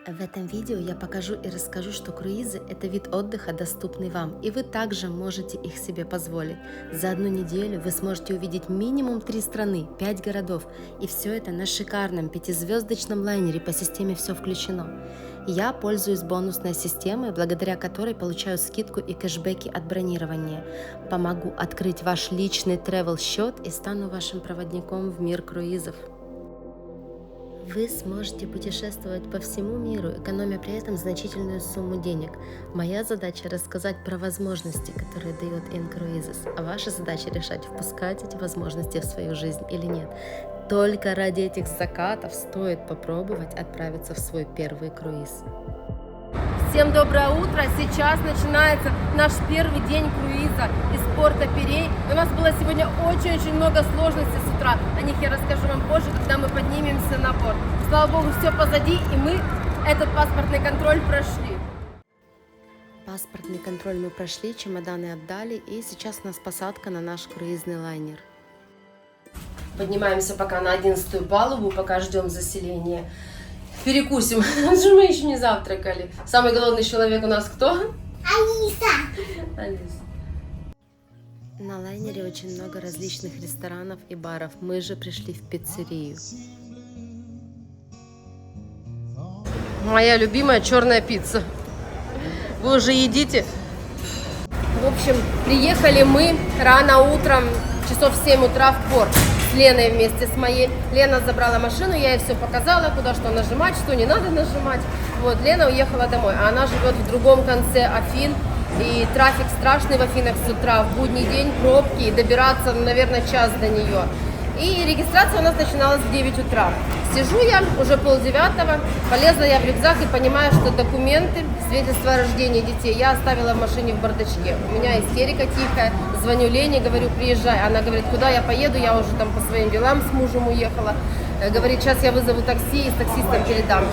В этом видео я покажу и расскажу, что круизы – это вид отдыха, доступный вам, и вы также можете их себе позволить. За одну неделю вы сможете увидеть минимум 3 страны, 5 городов, и все это на шикарном 5-звездочном лайнере по системе «Все включено». Я пользуюсь бонусной системой, благодаря которой получаю скидку и кэшбэки от бронирования. Помогу открыть ваш личный travel-счет и стану вашим проводником в мир круизов. Вы сможете путешествовать по всему миру, экономя при этом значительную сумму денег. Моя задача – рассказать про возможности, которые дает InCruises, а ваша задача – решать, впускать эти возможности в свою жизнь или нет. Только ради этих закатов стоит попробовать отправиться в свой первый круиз. Всем доброе утро! Сейчас начинается наш первый день круиза из порта Пирей. У нас было сегодня очень-очень много сложностей с утра. О них я расскажу вам позже, когда мы поднимемся на борт. Слава богу, все позади, и мы этот паспортный контроль прошли. Паспортный контроль мы прошли, чемоданы отдали, и сейчас у нас посадка на наш круизный лайнер. Поднимаемся пока на 11-ю палубу, пока ждем заселения. Перекусим, потому что мы еще не завтракали. Самый голодный человек у нас кто? Алиса. На лайнере очень много различных ресторанов и баров. Мы же пришли в пиццерию. Моя любимая черная пицца. Вы уже едите? В общем, приехали мы рано утром, часов в 7 утра в порт. С Леной вместе с моей. Лена забрала машину, я ей все показала, куда что нажимать, что не надо нажимать. Вот, Лена уехала домой, а она живет в другом конце Афин. И трафик страшный в Афинах с утра, в будний день пробки, и добираться, наверное, час до нее. И регистрация у нас начиналась в 9 утра. Сижу я, уже 8:30, полезла я в рюкзак и понимаю, что документы, свидетельство о рождении детей я оставила в машине в бардачке. У меня истерика тихая, звоню Лене, говорю, приезжай. Она говорит, куда я поеду, я уже там по своим делам с мужем уехала. Говорит, сейчас я вызову такси и с таксистом передам.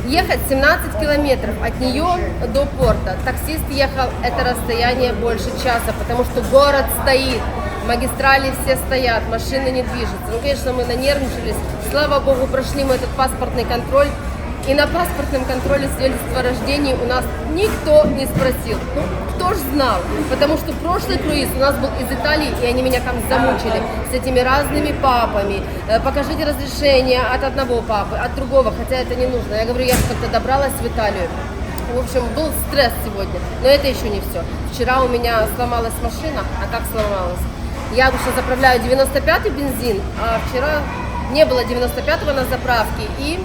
Ехать 17 километров от нее до порта. Таксист ехал это расстояние больше часа, потому что город стоит. Магистрали все стоят, машины не движутся. Ну, конечно, мы нанервничались. Слава богу, прошли мы этот паспортный контроль. И на паспортном контроле свидетельства о рождении у нас никто не спросил. Ну, кто ж знал? Потому что прошлый круиз у нас был из Италии, и они меня там замучили с этими разными папами. Покажите разрешение от одного папы, от другого, хотя это не нужно. Я говорю, я как-то добралась в Италию. В общем, был стресс сегодня, но это еще не все. Вчера у меня сломалась машина, а как сломалась? Я обычно заправляю 95-й бензин, а вчера не было 95-го на заправке, и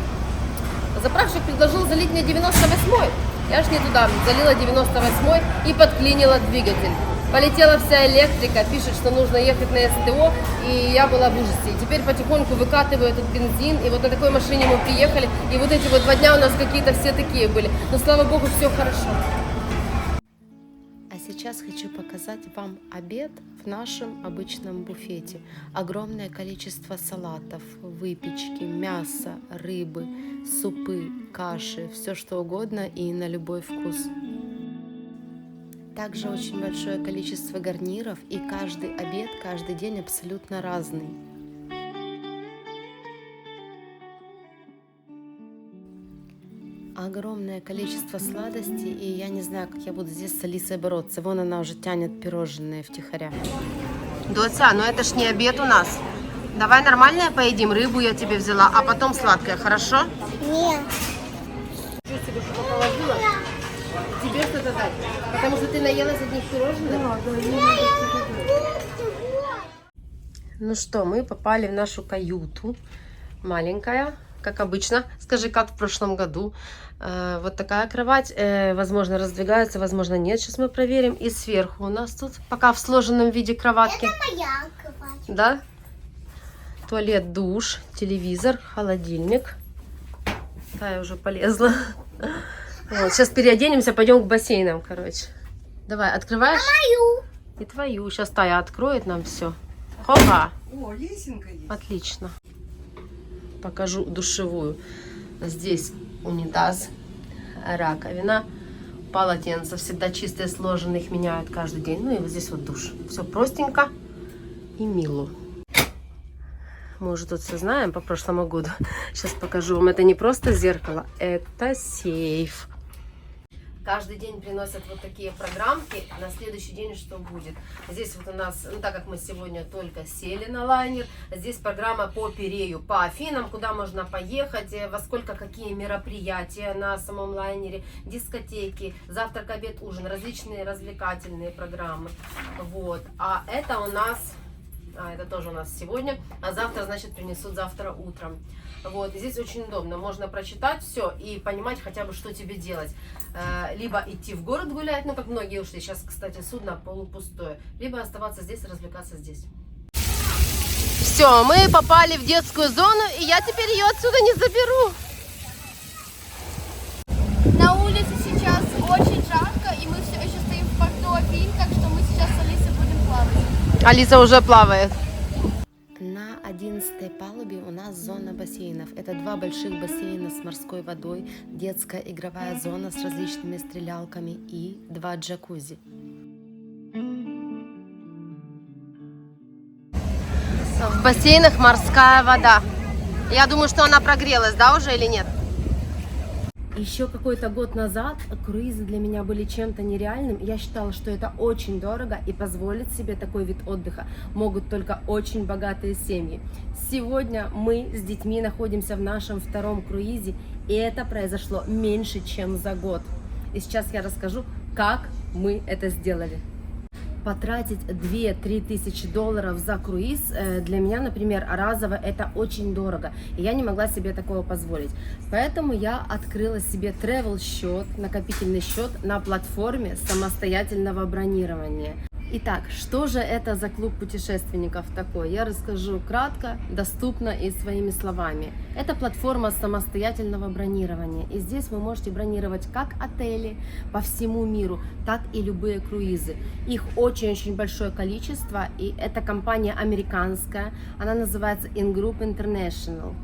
заправщик предложил залить мне 98-й. Я ж не туда, залила 98-й и подклинила двигатель. Полетела вся электрика, пишет, что нужно ехать на СТО, и я была в ужасе. И теперь потихоньку выкатываю этот бензин, и вот на такой машине мы приехали, и вот эти вот 2 дня у нас какие-то все такие были. Но слава богу, все хорошо. А сейчас хочу показать вам обед в нашем обычном буфете. Огромное количество салатов, выпечки, мяса, рыбы, супы, каши, все что угодно и на любой вкус. Также очень большое количество гарниров, и каждый обед, каждый день абсолютно разный. Огромное количество сладостей, и я не знаю, как я буду здесь с Алисой бороться. Вон она уже тянет пирожные втихаря. Дося, но это ж не обед у нас. Давай нормальное поедим, рыбу я тебе взяла, а потом сладкое, хорошо? Нет. Что тебе что положила? Тебе что-то дать? Потому что ты наелась одних пирожных? Ну что, мы попали в нашу каюту. Маленькая, как обычно. Скажи, как в прошлом году. Вот такая кровать. Возможно, раздвигается, возможно, нет. Сейчас мы проверим. И сверху у нас тут пока в сложенном виде кроватки. Это моя кровать. Да? Туалет, душ, телевизор, холодильник. Да, я уже полезла. Вот, сейчас переоденемся, пойдем к бассейнам, короче. Давай, открываешь? Мою. И твою. Сейчас Тая откроет нам все. Хопа! О, лесенка есть. Отлично. Покажу душевую. Здесь унитаз, раковина, полотенца. Всегда чистые, сложенные, их меняют каждый день. Ну и вот здесь вот душ. Все простенько и мило. Мы уже тут все знаем по прошлому году. Сейчас покажу вам. Это не просто зеркало, это сейф. Каждый день приносят вот такие программки, на следующий день что будет. Здесь вот у нас, ну так как мы сегодня только сели на лайнер, здесь программа по Пирею, по Афинам, куда можно поехать, во сколько какие мероприятия на самом лайнере, дискотеки, завтрак, обед, ужин, различные развлекательные программы. Вот. А это у нас, это тоже у нас сегодня, а завтра, значит, принесут завтра утром. Вот, и здесь очень удобно, можно прочитать все и понимать хотя бы, что тебе делать. Либо идти в город гулять, ну, как многие ушли, сейчас, кстати, судно полупустое, либо оставаться здесь и развлекаться здесь. Все, мы попали в детскую зону, и я теперь ее отсюда не заберу. На улице сейчас очень жарко, и мы все еще стоим в порту Афин, так что мы сейчас с Алисой будем плавать. Алиса уже плавает. На 11-й палубе у нас зона бассейнов. Это 2 больших бассейна с морской водой, детская игровая зона с различными стрелялками и 2 джакузи. В бассейнах морская вода. Я думаю, что она прогрелась, да, уже или нет? Еще какой-то год назад круизы для меня были чем-то нереальным. Я считала, что это очень дорого, и позволить себе такой вид отдыха могут только очень богатые семьи. Сегодня мы с детьми находимся в нашем 2-м круизе, и это произошло меньше, чем за год. И сейчас я расскажу, как мы это сделали. Потратить 2-3 тысячи долларов за круиз для меня, например, разово, это очень дорого. И я не могла себе такого позволить. Поэтому я открыла себе travel счет, накопительный счет на платформе самостоятельного бронирования. Итак, что же это за клуб путешественников такой? Я расскажу кратко, доступно и своими словами. Это платформа самостоятельного бронирования. И здесь вы можете бронировать как отели по всему миру, так и любые круизы. Их очень-очень большое количество, и эта компания американская, она называется InGroup International.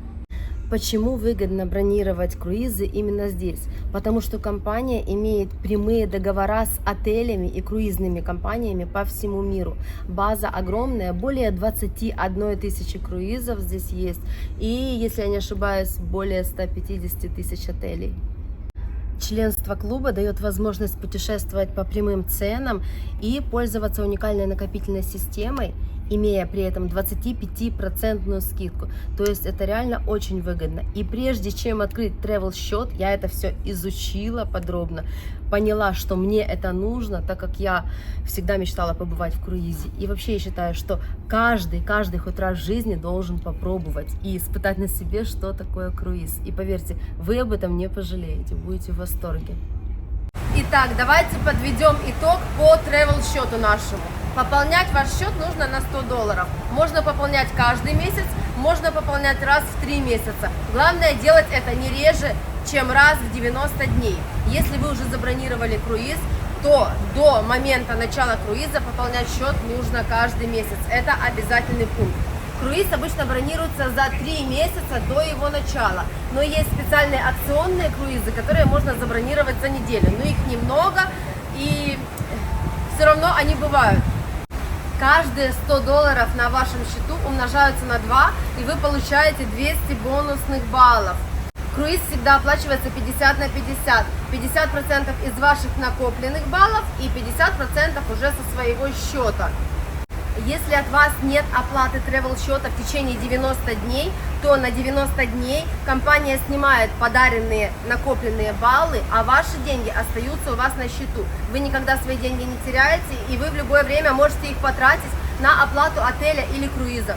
Почему выгодно бронировать круизы именно здесь? Потому что компания имеет прямые договора с отелями и круизными компаниями по всему миру. База огромная, более 21 тысячи круизов здесь есть. И, если я не ошибаюсь, более 150 тысяч отелей. Членство клуба дает возможность путешествовать по прямым ценам и пользоваться уникальной накопительной системой, имея при этом 25% скидку. То есть это реально очень выгодно. И прежде чем открыть travel счет, я это все изучила подробно, поняла, что мне это нужно, так как я всегда мечтала побывать в круизе. И вообще я считаю, что каждый хоть раз в жизни должен попробовать и испытать на себе, что такое круиз. И поверьте, вы об этом не пожалеете, будете в восторге. Итак, давайте подведем итог по travel счету нашему. Пополнять ваш счет нужно на 100 долларов. Можно пополнять каждый месяц, можно пополнять раз в 3 месяца. Главное делать это не реже, чем раз в 90 дней. Если вы уже забронировали круиз, то до момента начала круиза пополнять счет нужно каждый месяц. Это обязательный пункт. Круиз обычно бронируется за 3 месяца до его начала. Но есть специальные акционные круизы, которые можно забронировать за неделю. Но их немного, и все равно они бывают. Каждые 100 долларов на вашем счету умножаются на 2, и вы получаете 200 бонусных баллов. Круиз всегда оплачивается 50 на 50. 50% из ваших накопленных баллов и 50% уже со своего счета. Если от вас нет оплаты travel счета в течение 90 дней, то на 90 дней компания снимает подаренные накопленные баллы, а ваши деньги остаются у вас на счету. Вы никогда свои деньги не теряете, и вы в любое время можете их потратить на оплату отеля или круиза.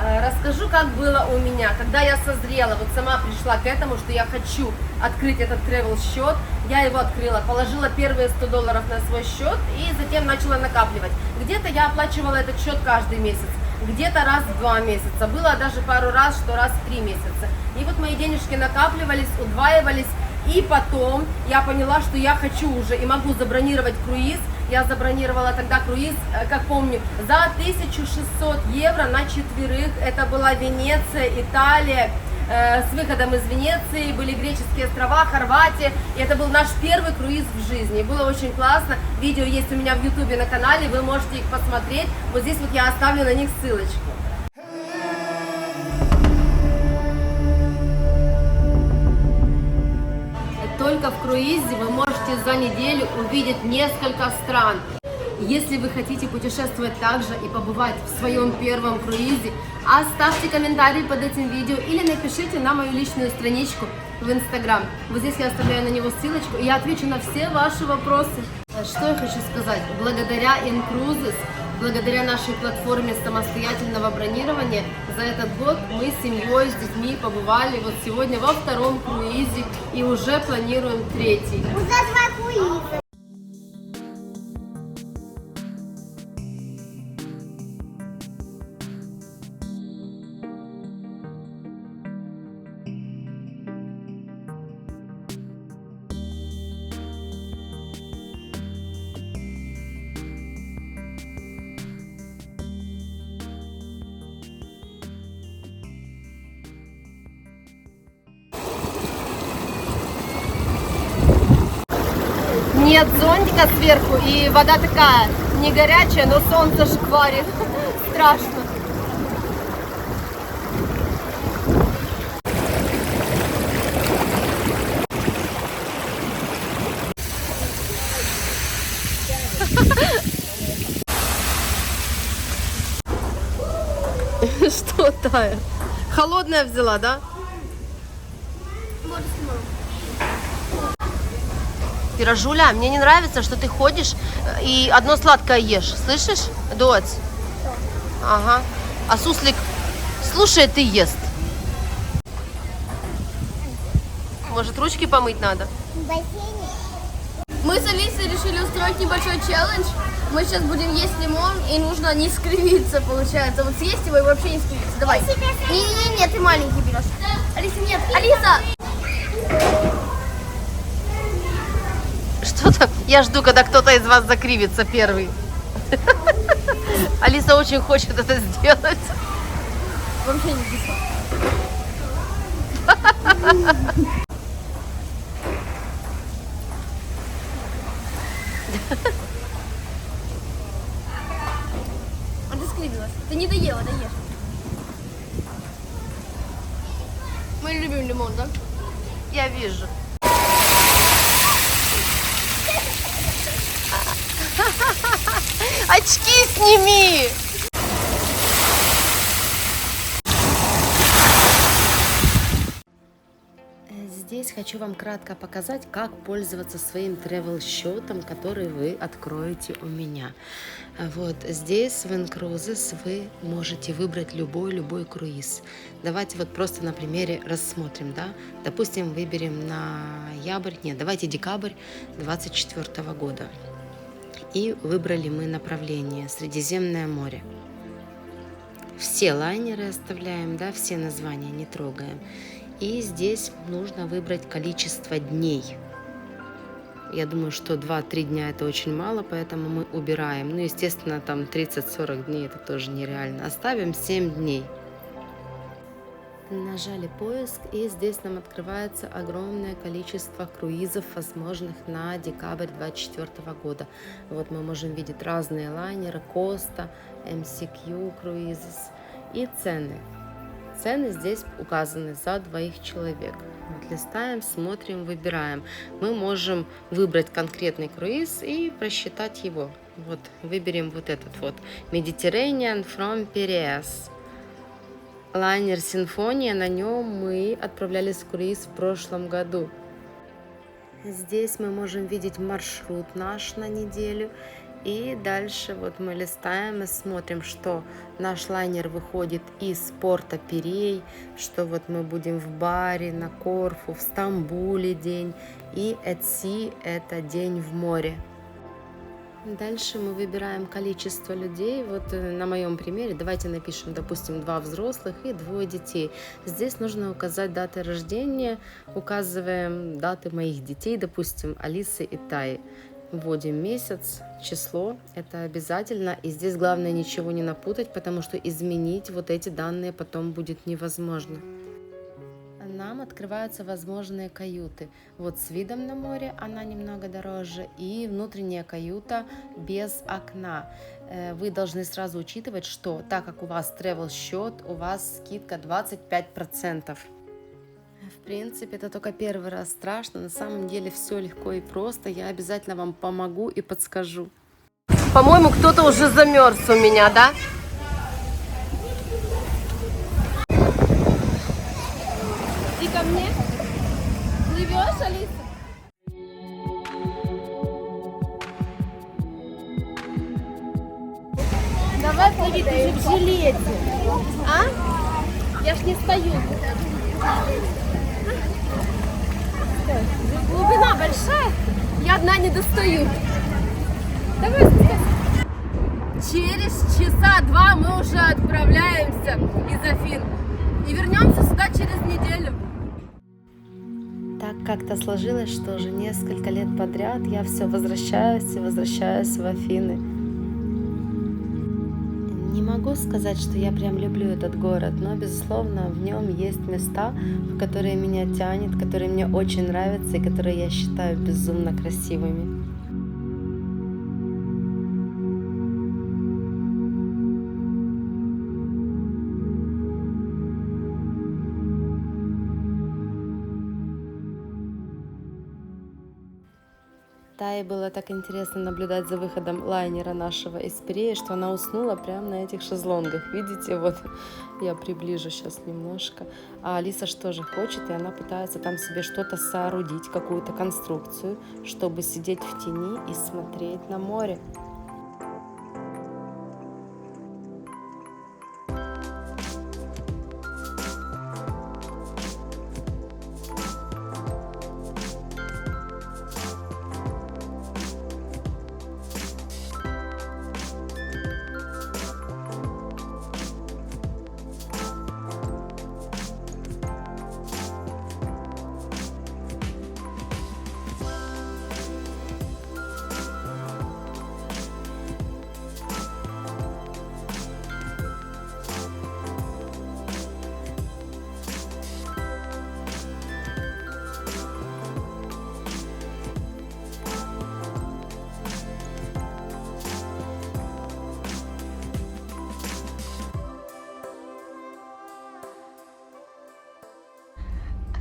Расскажу, как было у меня, когда я созрела, вот сама пришла к этому, что я хочу открыть этот travel счет. Я его открыла, положила первые 100 долларов на свой счет и затем начала накапливать. Где-то я оплачивала этот счет каждый месяц, где-то раз в 2 месяца, было даже пару раз, что раз в 3 месяца. И вот мои денежки накапливались, удваивались, и потом я поняла, что я хочу уже и могу забронировать круиз. Я забронировала тогда круиз, как помню, за 1600 евро на 4. Это была Венеция, Италия. С выходом из Венеции были греческие острова, Хорватия. И это был наш первый круиз в жизни. И было очень классно. Видео есть у меня в YouTube на канале, вы можете их посмотреть. Вот здесь вот я оставлю на них ссылочку. только в круизе вы можете за неделю увидеть несколько стран. Если вы хотите путешествовать также и побывать в своем первом круизе, оставьте комментарий под этим видео или напишите на мою личную страничку в Инстаграм. Вот здесь я оставляю на него ссылочку, и я отвечу на все ваши вопросы. Что я хочу сказать? Благодаря Incruises, благодаря нашей платформе самостоятельного бронирования, за этот год мы с семьей, с детьми побывали вот сегодня во втором круизе и уже планируем третий. Уже 2 круиза. Нет зонтика сверху, и вода такая не горячая, но солнце шкварит. Страшно. Что Тая? Холодная взяла, да? Пирожуля, мне не нравится, что ты ходишь и одно сладкое ешь. Слышишь, дочь? Ага. А суслик слушает и ест. Может, ручки помыть надо? В бассейне. Мы с Алисой решили устроить небольшой челлендж. Мы сейчас будем есть лимон, и нужно не скривиться, получается. Вот съесть его и вообще не скривиться. Давай. Не-не-не, ты маленький берешь. Алиса, нет. Алиса! Что-то я жду, когда кто-то из вас закривится первый. Алиса очень хочет это сделать. Вообще не вкусно. А ты скривилась. Ты не доела, доешь. Мы любим лимон, да? Я вижу. Очки сними! Здесь хочу вам кратко показать, как пользоваться своим travel счетом, который вы откроете у меня. Вот здесь в Incruises вы можете выбрать любой круиз. Давайте вот просто на примере рассмотрим, да? Допустим, выберем давайте декабрь 2024 года. И выбрали мы направление Средиземное море. Все лайнеры оставляем, да, все названия не трогаем. И здесь нужно выбрать количество дней. Я думаю, что 2-3 дня это очень мало, поэтому мы убираем. Ну, естественно, там 30-40 дней это тоже нереально. Оставим 7 дней. Нажали поиск, и здесь нам открывается огромное количество круизов, возможных на декабрь 2024 года. Вот мы можем видеть разные лайнеры, Costa, MCQ Cruises и цены. Цены здесь указаны за 2 человек. Вот листаем, смотрим, выбираем. Мы можем выбрать конкретный круиз и просчитать его. Вот выберем вот этот вот Mediterranean from Piraeus. Лайнер Симфония, на нем мы отправлялись в круиз в прошлом году. Здесь мы можем видеть маршрут наш на неделю. И дальше вот мы листаем и смотрим, что наш лайнер выходит из порта Пирей, что вот мы будем в Баре, на Корфу, в Стамбуле день. И at sea – это день в море. Дальше мы выбираем количество людей. Вот на моем примере давайте напишем, допустим, 2 взрослых и 2 детей. Здесь нужно указать даты рождения. Указываем даты моих детей, допустим, Алисы и Таи. Вводим месяц, число, это обязательно. И здесь главное ничего не напутать, потому что изменить вот эти данные потом будет невозможно. Нам открываются возможные каюты. Вот с видом на море она немного дороже, и внутренняя каюта без окна. Вы должны сразу учитывать, что так как у вас travel счет, у вас скидка 25%. В принципе, это только первый раз страшно. На самом деле все легко и просто. Я обязательно вам помогу и подскажу. По-моему, кто-то уже замерз у меня, да? Иди ко мне. Плывешь, Алиса? Давай плыви, ты же в жилете. А? Я ж не стою. Глубина большая, я одна не достаю. Давай спускайся. Через часа два мы уже отправляемся из Афин. И вернемся сюда через неделю. Так как-то сложилось, что уже несколько лет подряд я все возвращаюсь и возвращаюсь в Афины. Не могу сказать, что я прям люблю этот город, но, безусловно, в нем есть места, в которые меня тянет, которые мне очень нравятся и которые я считаю безумно красивыми. Тае было так интересно наблюдать за выходом лайнера нашего из Пиреи, что она уснула прямо на этих шезлонгах. Видите, вот я приближу сейчас немножко. А Алиса что же хочет, и она пытается там себе что-то соорудить, какую-то конструкцию, чтобы сидеть в тени и смотреть на море.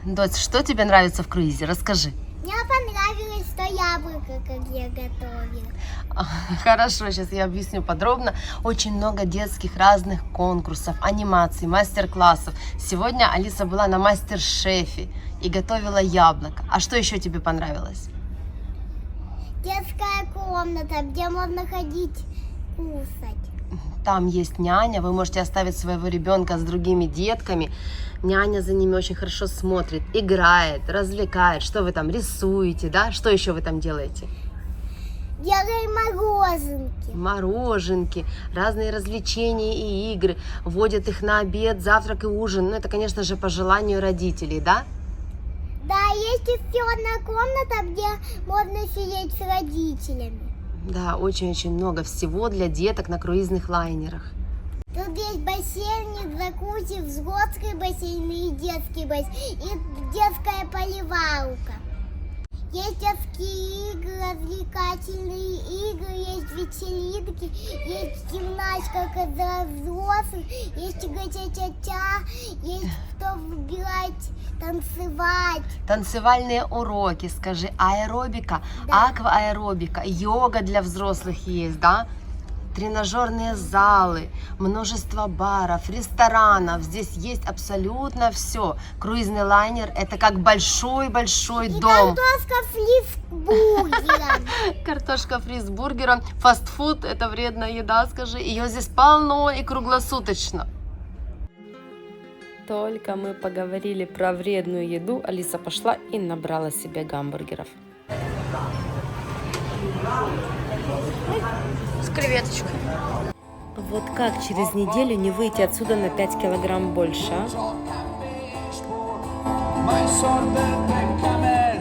Дочь, что тебе нравится в круизе? Расскажи. Мне понравилось то яблоко, как я готовила. Хорошо, сейчас я объясню подробно. Очень много детских разных конкурсов, анимаций, мастер-классов. Сегодня Алиса была на мастер-шефе и готовила яблоко. А что еще тебе понравилось? Детская комната, где можно ходить кушать. Там есть няня, вы можете оставить своего ребенка с другими детками. Няня за ними очень хорошо смотрит, играет, развлекает. Что вы там рисуете, да? Что еще вы там делаете? Делаем мороженки. Мороженки, разные развлечения и игры. Вводят их на обед, завтрак и ужин. Ну, это, конечно же, по желанию родителей, да? Да, есть еще одна комната, где можно сидеть с родителями. Да, очень-очень много всего для деток на круизных лайнерах. Тут есть бассейн, джакузи, взрослый бассейн и детский бассейн, и детская поливалка. Есть детские игры, развлекательные игры, есть вечеринки, есть гимнастика для взрослых, есть игра-ча-ча-ча, есть кто выбирает танцевать. Танцевальные уроки, скажи, аэробика, Да. аквааэробика, йога для взрослых есть, да? Тренажерные залы, множество баров, ресторанов. Здесь есть абсолютно все. Круизный лайнер – это как большой-большой И дом. картошка фри с бургером. Картошка фри с бургером, фастфуд – это вредная еда, скажи. Ее здесь полно и круглосуточно. Только мы поговорили про вредную еду, Алиса пошла и набрала себе гамбургеров. С креветочкой. Вот как через неделю не выйти отсюда на 5 килограмм больше, а? Ma il sordo del camel,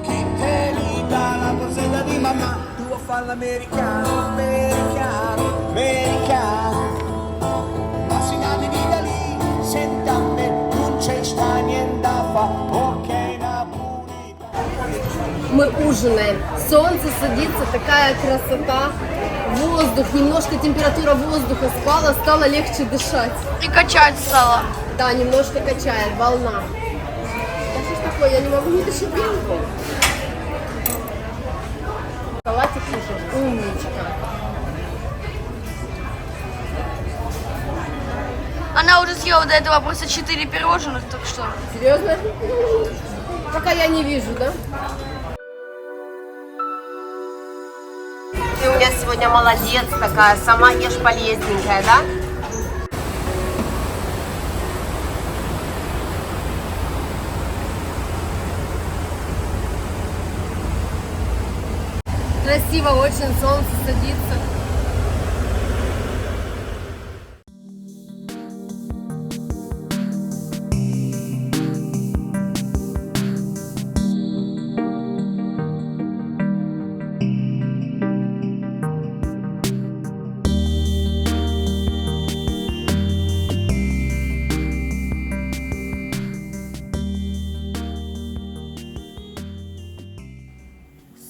chi te li dà la borsetta di mamma, tu vuoi fare l'americano, americano, americano. Ma si navi da lì, senta a me, non c'è sta niente da fa, ok na pulita. Мы ужинаем. Солнце садится, такая красота. Воздух, немножко температура воздуха спала, стало легче дышать. И качать стало. Да, немножко качает, волна. такое? Я не могу не тащить вилку. Салатик кушаешь? Умничка. Она уже съела до этого просто 4 пирожных, так что... Серьезно? Пока я не вижу, да? Ты у меня сегодня молодец такая, сама ешь полезненькая, да? Красиво, очень солнце садится.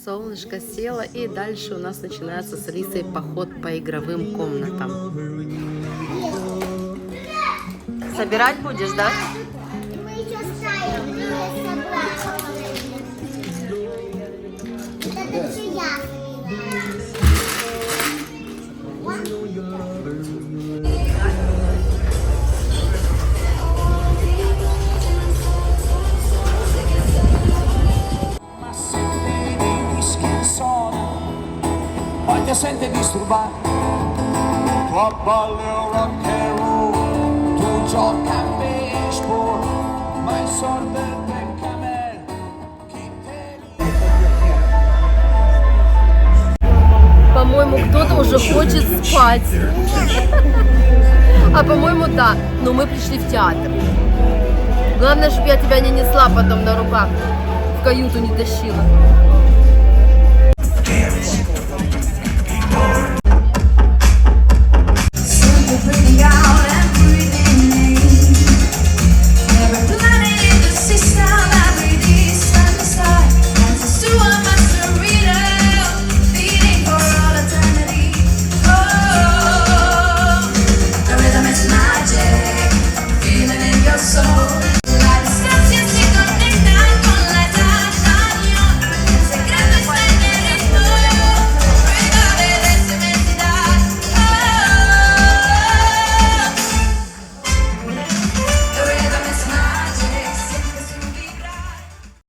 Солнышко село, и дальше у нас начинается с Алисой поход по игровым комнатам. Собирать будешь, да? Мы еще ставим, не собрали. Это все я. Ma se vedi whisky e soda, poi ti sente disturbato. Tu balli rock and roll, tu gioca a baseball, ma il sordo è Beckham, chi te li... По-моему, кто-то уже хочет спать. А по-моему, да. Но мы пришли в театр. Главное, чтобы я тебя не несла потом на руках. В каюту не тащила.